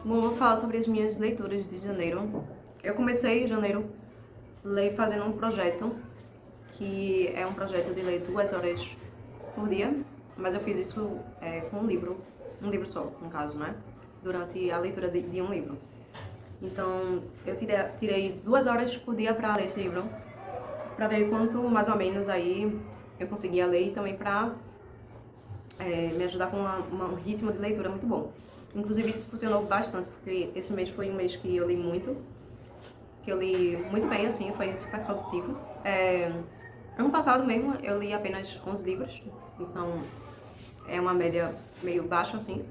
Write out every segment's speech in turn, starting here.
Bom, vou falar sobre as minhas leituras de janeiro. Eu comecei em janeiro fazendo um projeto, que é um projeto de ler 2 horas por dia, mas eu fiz isso com um livro só, no caso, né? Durante a leitura de um livro. Então, eu tirei 2 horas por dia para ler esse livro, para ver quanto mais ou menos aí eu conseguia ler e também para me ajudar com um ritmo de leitura muito bom. Inclusive isso funcionou bastante, porque esse mês foi um mês que eu li muito, que eu li muito bem, assim, foi super produtivo. Ano passado mesmo eu li apenas 11 livros, então é uma média meio baixa, assim,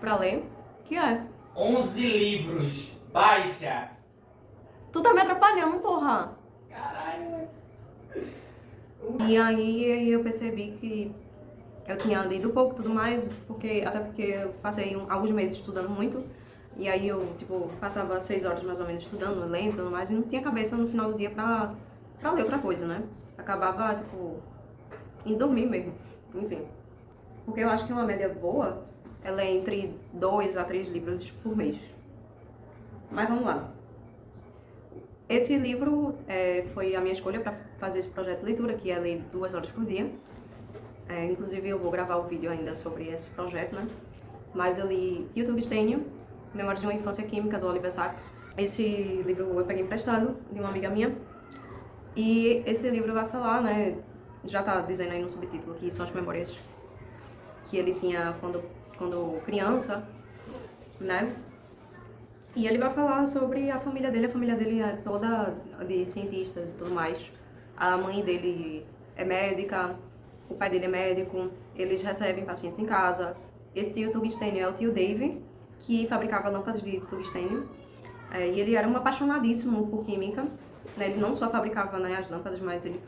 pra ler, que é. 11 livros, baixa! Tu tá me atrapalhando, porra! Caralho! E aí eu percebi que eu tinha lido pouco e tudo mais, até porque eu passei alguns meses estudando muito. E aí eu, tipo, passava 6 horas mais ou menos estudando, lendo e tudo mais, e não tinha cabeça no final do dia pra ler outra coisa, né? Acabava, tipo, indo dormir mesmo. Enfim. Porque eu acho que uma média boa, ela é entre 2 a 3 livros por mês. Mas vamos lá. Esse livro foi a minha escolha para fazer esse projeto de leitura, que é ler 2 horas por dia. Inclusive eu vou gravar o vídeo ainda sobre esse projeto, né? Mas eu li Tio Tungstênio, Memórias de uma Infância Química, do Oliver Sacks. Esse livro eu peguei emprestado de uma amiga minha. E esse livro vai falar, né? Já tá dizendo aí no subtítulo que são as memórias que ele tinha quando criança, né? E ele vai falar sobre a família dele é toda de cientistas e tudo mais. A mãe dele é médica, o pai dele é médico, eles recebem pacientes em casa. Esse tio tungstênio é o tio Dave, que fabricava lâmpadas de tungstênio. E ele era um apaixonadíssimo por química, né? Ele não só fabricava, né, as lâmpadas, mas ele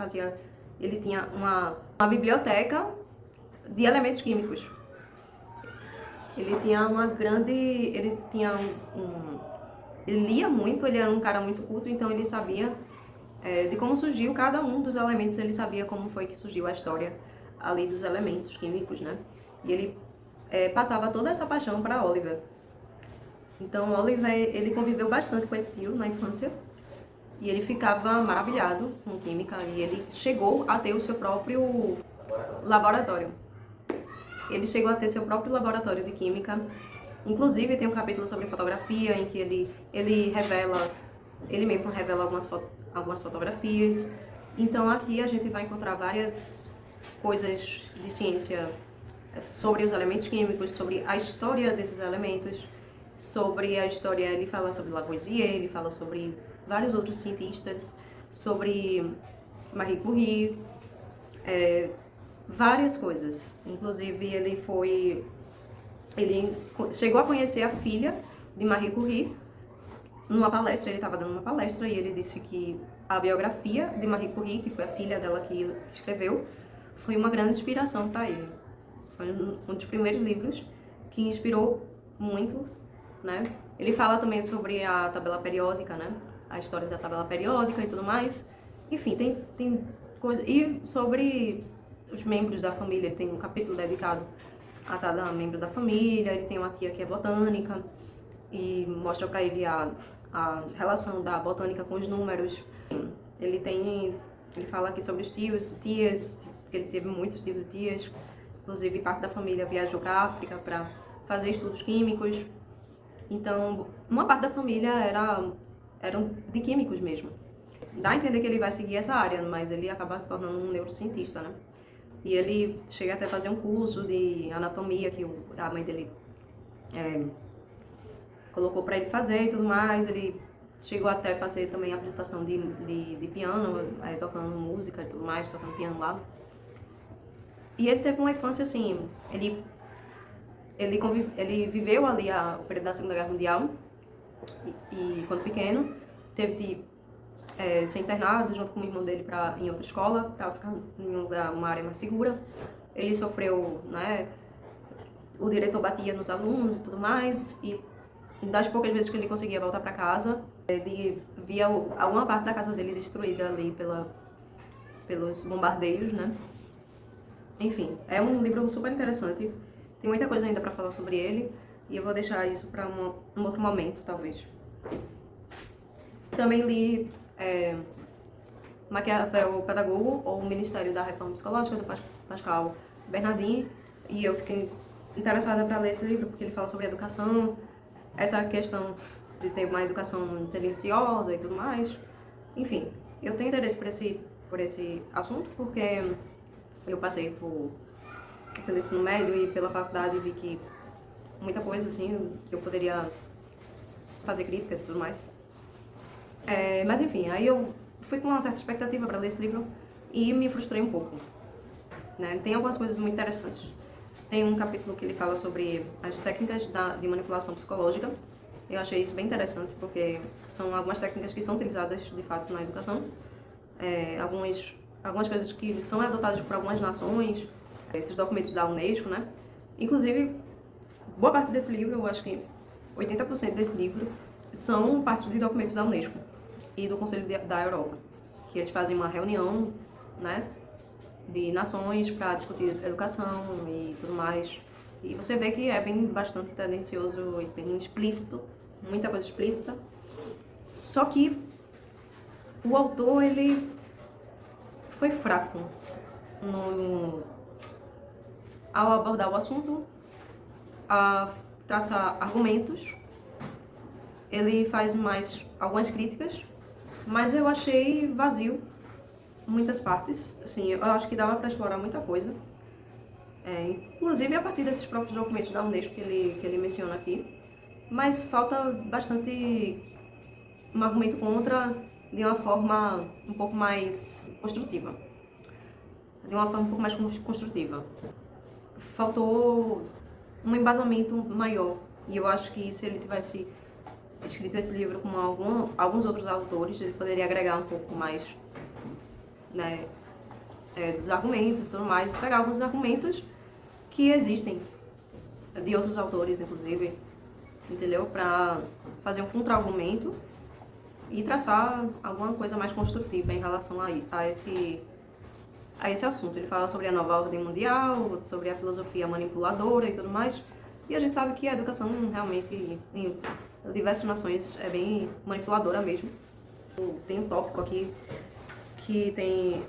tinha uma biblioteca de elementos químicos. Ele tinha uma grande, ele tinha ele lia muito, ele era um cara muito culto, então ele sabia de como surgiu cada um dos elementos, ele sabia como foi que surgiu a história ali dos elementos químicos, né? E ele passava toda essa paixão para Oliver. Então Oliver, ele conviveu bastante com esse tio na infância, e ele ficava maravilhado com química, e ele chegou a ter o seu próprio laboratório. Ele chegou a ter seu próprio laboratório de química. Inclusive tem um capítulo sobre fotografia em que ele mesmo revela algumas fotografias. Então aqui a gente vai encontrar várias coisas de ciência sobre os elementos químicos, sobre a história desses elementos, sobre a história, ele fala sobre Lavoisier, ele fala sobre vários outros cientistas, sobre Marie Curie, várias coisas. Inclusive ele chegou a conhecer a filha de Marie Curie numa palestra, ele estava dando uma palestra e ele disse que a biografia de Marie Curie, que foi a filha dela que escreveu, foi uma grande inspiração para ele. Foi um dos primeiros livros que inspirou muito, né? Ele fala também sobre a tabela periódica, né? A história da tabela periódica e tudo mais. Enfim, tem coisa. E sobre os membros da família, ele tem um capítulo dedicado a cada membro da família. Ele tem uma tia que é botânica e mostra para ele a relação da botânica com os números. Ele fala aqui sobre os tios e tias, porque ele teve muitos tios e tias. Inclusive, parte da família viajou para a África para fazer estudos químicos. Então, uma parte da família eram de químicos mesmo. Dá a entender que ele vai seguir essa área, mas ele acaba se tornando um neurocientista, né? E ele chega até a fazer um curso de anatomia que a mãe dele colocou para ele fazer e tudo mais. Ele chegou até a fazer também a apresentação de piano, tocando música e tudo mais, tocando piano lá. E ele teve uma infância assim, ele viveu ali o período da Segunda Guerra Mundial e quando pequeno teve de ser internado junto com o irmão dele em outra escola para ficar em um lugar, uma área mais segura. Ele sofreu, né, o diretor batia nos alunos e tudo mais, e das poucas vezes que ele conseguia voltar para casa, ele via alguma parte da casa dele destruída ali pelos bombardeios, né? Enfim, é um livro super interessante. Tem muita coisa ainda para falar sobre ele, E eu vou deixar isso para um outro momento, talvez. Também li Maquiavel Pedagogo, ou o Ministério da Reforma Psicológica, do Pascal Bernardin, e eu fiquei interessada para ler esse livro, porque ele fala sobre educação, essa questão de ter uma educação tendenciosa e tudo mais. Enfim, eu tenho interesse por esse assunto, porque eu passei pelo ensino médio e pela faculdade e vi que muita coisa, assim, que eu poderia fazer críticas e tudo mais. Mas enfim, aí eu fui com uma certa expectativa para ler esse livro e me frustrei um pouco, né? Tem algumas coisas muito interessantes. Tem um capítulo que ele fala sobre as técnicas de manipulação psicológica. Eu achei isso bem interessante, porque são algumas técnicas que são utilizadas, de fato, na educação. Algumas coisas que são adotadas por algumas nações, esses documentos da Unesco, né? Inclusive, boa parte desse livro, eu acho que 80% desse livro, são parte de documentos da Unesco e do Conselho da Europa, que eles fazem uma reunião, né, de nações para discutir educação e tudo mais. E você vê que é bastante tendencioso e bem explícito, muita coisa explícita. Só que o autor, ele foi fraco ao abordar o assunto, a traçar argumentos. Ele faz mais algumas críticas, mas eu achei vazio muitas partes. Assim, eu acho que dava para explorar muita coisa. Inclusive a partir desses próprios documentos da Unesco que ele menciona aqui. Mas falta bastante um argumento contra de uma forma um pouco mais construtiva. Faltou um embasamento maior. E eu acho que se ele tivesse escrito esse livro com alguns outros autores, ele poderia agregar um pouco mais, né, dos argumentos e tudo mais, pegar alguns argumentos que existem de outros autores, inclusive, entendeu? Para fazer um contra-argumento e traçar alguma coisa mais construtiva em relação a esse assunto. Ele fala sobre a nova ordem mundial, sobre a filosofia manipuladora e tudo mais. E a gente sabe que a educação realmente, em diversas nações, é bem manipuladora mesmo. Tem um tópico aqui que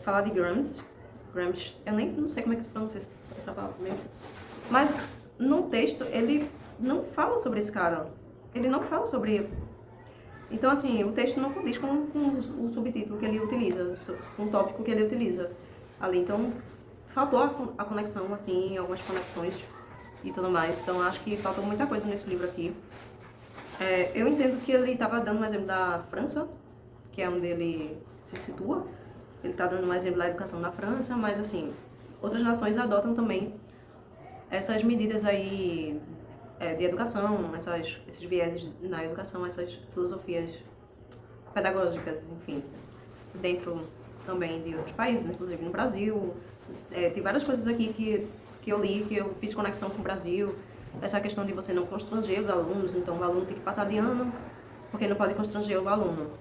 fala de Gramsci. Eu nem não sei como é que se pronuncia essa palavra mesmo. Mas no texto ele não fala sobre esse cara. Ele não fala sobre... Então, assim, o texto não condiz com o subtítulo que ele utiliza, com o tópico que ele utiliza ali. Então, faltou a conexão, assim, algumas conexões e tudo mais. Então, acho que faltou muita coisa nesse livro aqui. Eu entendo que ele estava dando um exemplo da França, que é onde ele se situa. Ele está dando um exemplo da educação na França, mas, assim, outras nações adotam também essas medidas aí de educação, esses vieses na educação, essas filosofias pedagógicas, enfim, dentro também de outros países, inclusive no Brasil. Tem várias coisas aqui que eu li, que eu fiz conexão com o Brasil. Essa questão de você não constranger os alunos, então o aluno tem que passar de ano, porque não pode constranger o aluno.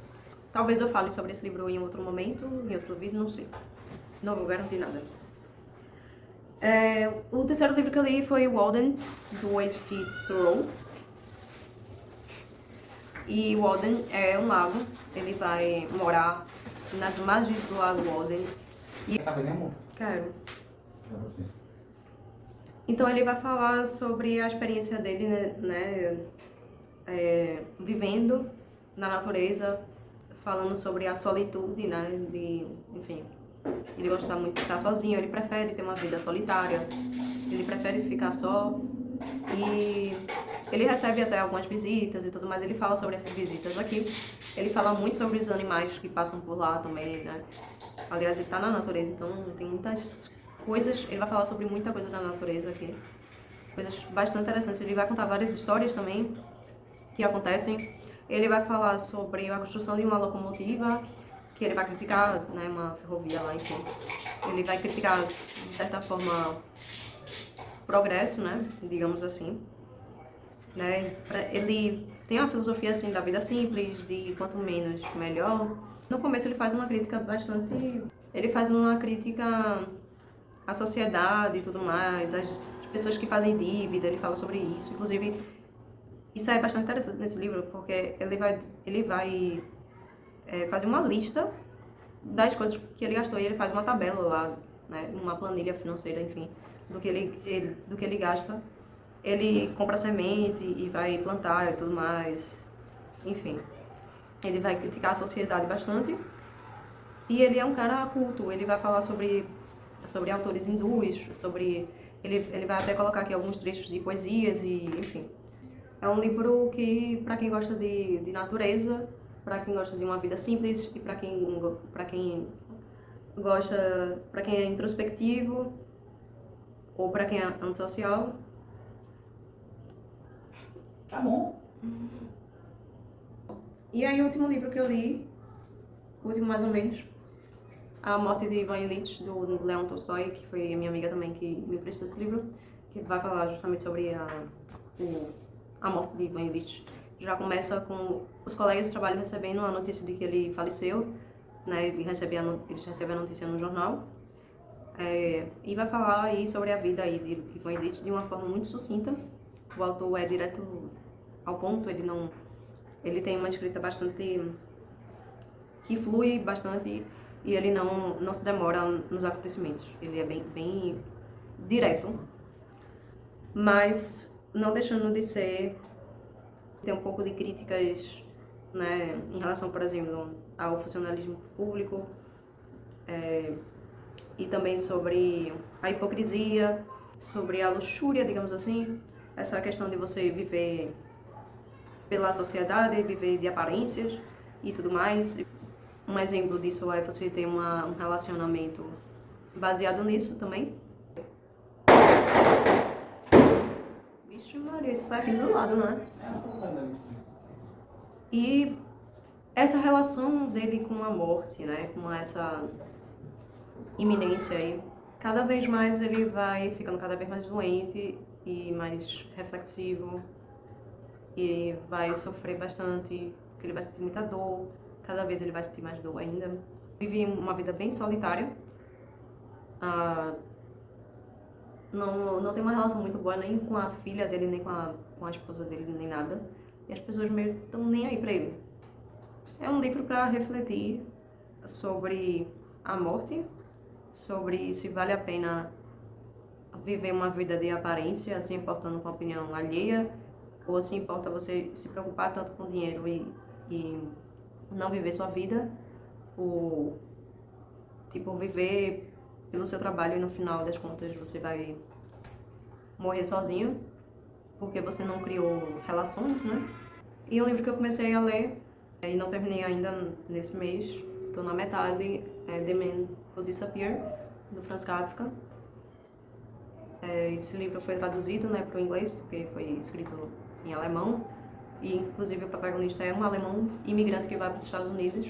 Talvez eu fale sobre esse livro em outro momento, em outro vídeo, não sei. Não vou garantir nada. O terceiro livro que eu li foi Walden, do H.T. Thoreau. E Walden é um lago, ele vai morar nas margens do lago Walden. Tá fazendo amor? Quero. Então ele vai falar sobre a experiência dele, né, vivendo na natureza, falando sobre a solitude, né, enfim, ele gosta muito de estar sozinho, ele prefere ter uma vida solitária, ele prefere ficar só e ele recebe até algumas visitas e tudo mais. Ele fala sobre essas visitas aqui, ele fala muito sobre os animais que passam por lá também, né, aliás ele está na natureza, então tem muitas coisas, ele vai falar sobre muita coisa da natureza aqui, coisas bastante interessantes. Ele vai contar várias histórias também que acontecem. Ele vai falar sobre a construção de uma locomotiva, que ele vai criticar, né, uma ferrovia lá, enfim. Ele vai criticar, de certa forma, progresso, né, digamos assim. Né? Ele tem uma filosofia, assim, da vida simples, de quanto menos, melhor. No começo ele faz uma crítica bastante... Ele faz uma crítica à sociedade e tudo mais, às pessoas que fazem dívida, ele fala sobre isso. Inclusive, isso é bastante interessante nesse livro, porque ele vai fazer uma lista das coisas que ele gastou e ele faz uma tabela lá, né, uma planilha financeira, enfim, do que ele gasta. Ele compra semente e vai plantar e tudo mais, enfim. Ele vai criticar a sociedade bastante. E ele é um cara culto, ele vai falar sobre autores hindus, ele vai até colocar aqui alguns trechos de poesias e, enfim. É um livro que, para quem gosta de natureza, para quem gosta de uma vida simples e para quem gosta, para quem é introspectivo ou para quem é antissocial. Tá bom. E aí o último livro que eu li, o último mais ou menos, A Morte de Ivan Ilitch, do Leon Tolstói, que foi a minha amiga também que me emprestou esse livro, que vai falar justamente sobre a morte de Ivan Ilitch. Já começa com os colegas de trabalho recebendo a notícia de que ele faleceu, né? Eles recebem a notícia no jornal. E vai falar aí sobre a vida aí de Ivan Ilitch de uma forma muito sucinta. O autor é direto ao ponto, ele tem uma escrita bastante que flui bastante e ele não se demora nos acontecimentos. Ele é bem direto, mas não deixando de ter um pouco de críticas, né, em relação, por exemplo, ao funcionalismo público, e também sobre a hipocrisia, sobre a luxúria, digamos assim, essa questão de você viver pela sociedade, viver de aparências e tudo mais. Um exemplo disso é você ter um relacionamento baseado nisso também. Vixe Maria, isso foi aqui do lado, né? E essa relação dele com a morte, né? Com essa iminência aí. Cada vez mais ele vai ficando cada vez mais doente e mais reflexivo. E vai sofrer bastante, porque ele vai sentir muita dor. Cada vez ele vai sentir mais dor ainda. Vive uma vida bem solitária. Não tem uma relação muito boa nem com a filha dele, nem com a esposa dele, nem nada. E as pessoas meio estão nem aí pra ele. É um livro para refletir sobre a morte, sobre se vale a pena viver uma vida de aparência, se importando com a opinião alheia, ou se importa você se preocupar tanto com dinheiro e não viver sua vida, ou tipo, viver pelo seu trabalho e no final das contas você vai morrer sozinho, porque você não criou relações, né? E um livro que eu comecei a ler e não terminei ainda nesse mês, estou na metade, é The Man Who Disappeared, do Franz Kafka. Esse livro foi traduzido, né, para o inglês, porque foi escrito em alemão, e inclusive o protagonista é um alemão imigrante que vai para os Estados Unidos.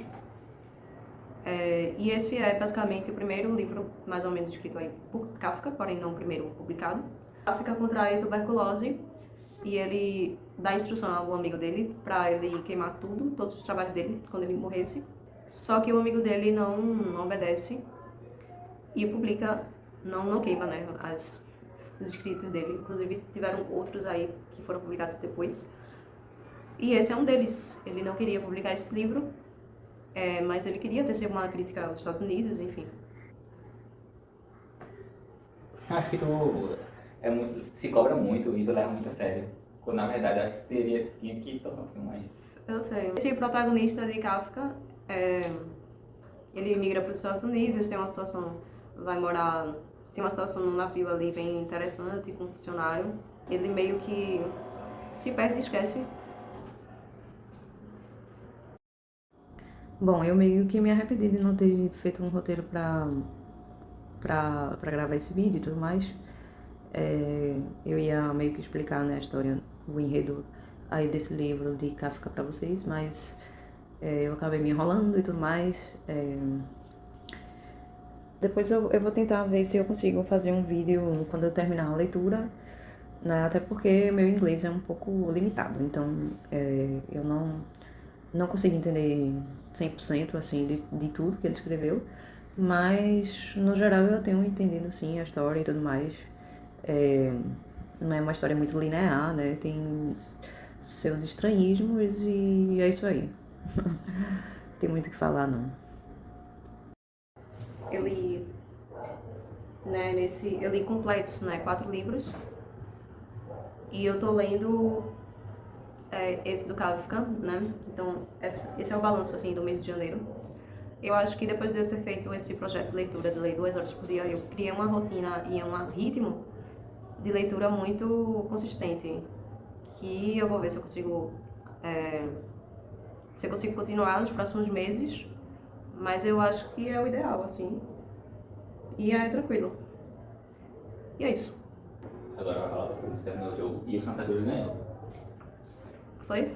E esse é basicamente o primeiro livro, mais ou menos, escrito aí por Kafka, porém não o primeiro publicado. Kafka contrai tuberculose e ele dá instrução ao amigo dele para ele queimar todos os trabalhos dele, quando ele morresse. Só que o amigo dele não obedece e publica, não queima, né, os escritos dele. Inclusive tiveram outros aí que foram publicados depois. E esse é um deles. Ele não queria publicar esse livro, mas ele queria tecer uma crítica aos Estados Unidos, enfim. Acho que se cobra muito e tu leva muito a sério. Quando na verdade acho que tinha que soltar um pouquinho mais. Eu sei. Esse protagonista de Kafka, ele migra para os Estados Unidos, tem uma situação no navio ali bem interessante com um funcionário. Ele meio que se perde e esquece. Bom, eu meio que me arrependi de não ter feito um roteiro pra gravar esse vídeo e tudo mais. Eu ia meio que explicar, né, a história, o enredo aí desse livro de Kafka pra vocês, mas eu acabei me enrolando e tudo mais. Depois eu vou tentar ver se eu consigo fazer um vídeo quando eu terminar a leitura, né, até porque meu inglês é um pouco limitado, então eu não consigo entender 100% assim de tudo que ele escreveu, mas no geral eu tenho entendido sim a história e tudo mais. Não é uma história muito linear, né? Tem seus estranhismos e é isso aí. Tem muito o que falar, não. Eu li, né, eu li completos, né, 4 livros. E eu tô lendo esse do Kafka, né? Então, esse é o balanço, assim, do mês de janeiro. Eu acho que depois de eu ter feito esse projeto de leitura, de ler 2 horas por dia, eu criei uma rotina e um ritmo de leitura muito consistente. Que eu vou ver se eu consigo continuar nos próximos meses, mas eu acho que é o ideal, assim. E é tranquilo. E é isso. Agora vai falar depois que terminou o jogo e o Santa Cruz ganhou. Foi?